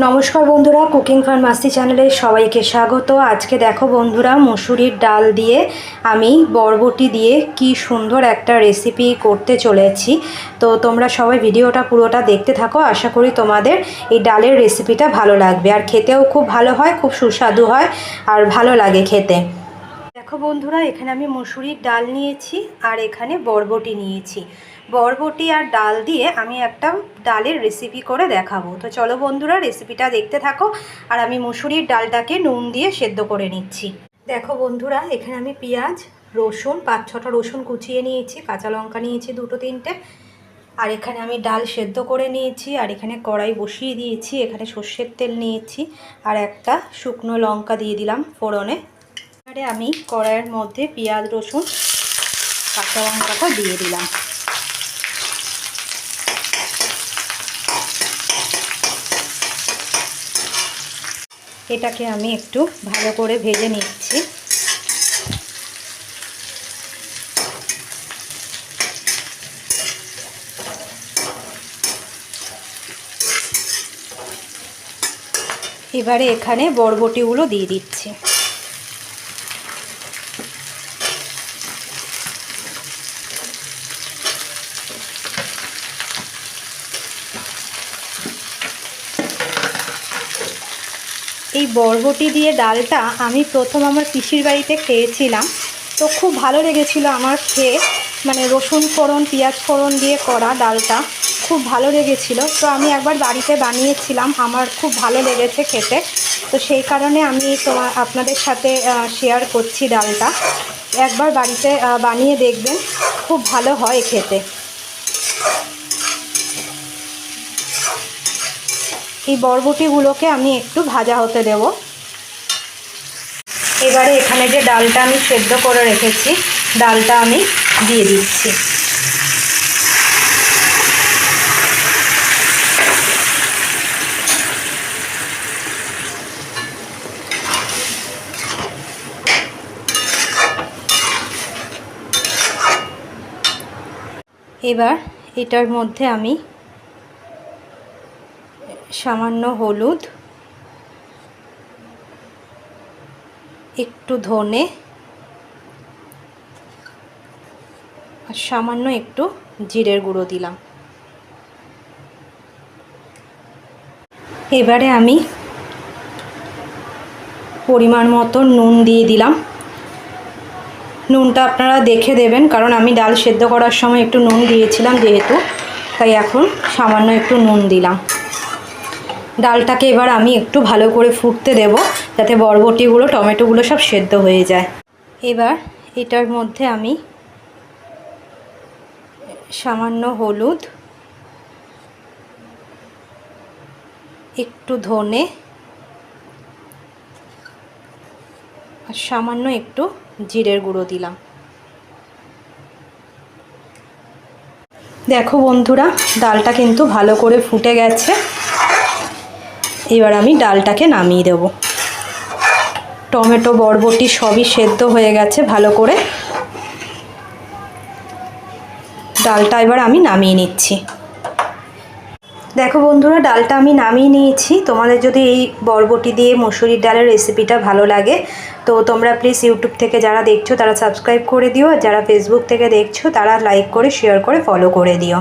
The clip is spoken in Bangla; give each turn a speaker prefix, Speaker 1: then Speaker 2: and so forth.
Speaker 1: নমস্কার বন্ধুরা, কুকিং ফান মাস্তি চ্যানেলে সবাইকে স্বাগত। আজকে দেখো বন্ধুরা, মসুরির ডাল দিয়ে আমি বরবটি দিয়ে কি সুন্দর একটা রেসিপি করতে চলেছি। তো তোমরা সবাই ভিডিওটা পুরোটা দেখতে থাকো। আশা করি তোমাদের এই ডালের রেসিপিটা ভালো লাগবে, আর খেতেও খুব ভালো হয়, খুব সুস্বাদু হয় আর ভালো লাগে খেতে। দেখো বন্ধুরা, এখানে আমি মসুরির ডাল নিয়েছি আর এখানে বরবটি নিয়েছি। বরবটি আর ডাল দিয়ে আমি একটা ডালের রেসিপি করে দেখাবো। তো চলো বন্ধুরা, রেসিপিটা দেখতে থাকো। আর আমি মসুরির ডালটাকে নুন দিয়ে সেদ্ধ করে নিচ্ছি। দেখো বন্ধুরা, এখানে আমি পেঁয়াজ, রসুন 5-6টা রসুন কুচিয়ে নিয়েছি, কাঁচা লঙ্কা নিয়েছি 2-3টে, আর এখানে আমি ডাল সেদ্ধ করে নিয়েছি। আর এখানে কড়াই বসিয়ে দিয়েছি, এখানে সর্ষের তেল নিয়েছি আর একটা শুকনো লঙ্কা দিয়ে দিলাম ফোড়নে। এবারে আমি কড়াইয়ের মধ্যে পেঁয়াজ, রসুন, কাঁচা লঙ্কাটা দিয়ে দিলাম। এটাকে আমি একটু ভালো করে ভেজে নিচ্ছি। এবারে এখানে বরবটিগুলো দিয়ে দিচ্ছি। এই বরবটি দিয়ে ডালটা আমি প্রথম আমার পিসির বাড়িতে খেয়েছিলাম, তো খুব ভালো লেগেছিল আমার খেয়ে। মানে রসুন ফোড়ন, পেঁয়াজ ফোড়ন দিয়ে করা ডালটা খুব ভালো লেগেছিল। তো আমি একবার বাড়িতে বানিয়েছিলাম, আমার খুব ভালো লেগেছে খেতে। তো সেই কারণে আমি আপনাদের সাথে শেয়ার করছি ডালটা। একবার বাড়িতে বানিয়ে দেখবেন, খুব ভালো হয় খেতে। এই বরবটিগুলোকে আমি একটু ভাজা হতে দেব। এবারে এখানে যে ডালটা আমি সেদ্ধ করে রেখেছি, ডালটা আমি দিয়ে দিচ্ছি। এবার এটার মধ্যে আমি সামান্য হলুদ, একটু ধনে আর সামান্য একটু জিরের গুঁড়ো দিলাম। এবারে আমি পরিমাণ মতো নুন দিয়ে দিলাম। নুনটা আপনারা দেখে দেবেন, কারণ আমি ডাল সেদ্ধ করার সময় একটু নুন দিয়েছিলাম যেহেতু, তাই এখন সামান্য একটু নুন দিলাম। ডালটাকে এবার আমি একটু ভালো করে ফুটতে দেব, যাতে বরবটিগুলো, টমেটোগুলো সব সেদ্ধ হয়ে যায়। এবার এটার মধ্যে আমি সামান্য হলুদ, একটু ধনে আর সামান্য একটু জিরের গুঁড়ো দিলাম। দেখো বন্ধুরা, ডালটা কিন্তু ভালো করে ফুটে গেছে। এবার আমি ডালটাকে নামিয়ে দেব। টমেটো, বরবটি সবই সেদ্ধ হয়ে গেছে ভালো করে। ডালটা এবার আমি নামিয়ে নিচ্ছি। দেখো বন্ধুরা, ডালটা আমি নামিয়ে নিয়েছি। তোমাদের যদি এই বরবটি দিয়ে মসুরির ডালের রেসিপিটা ভালো লাগে, তো তোমরা প্লিজ ইউটিউব থেকে যারা দেখছো তারা সাবস্ক্রাইব করে দিও, আর যারা ফেসবুক থেকে দেখছো তারা লাইক করে, শেয়ার করে, ফলো করে দিও।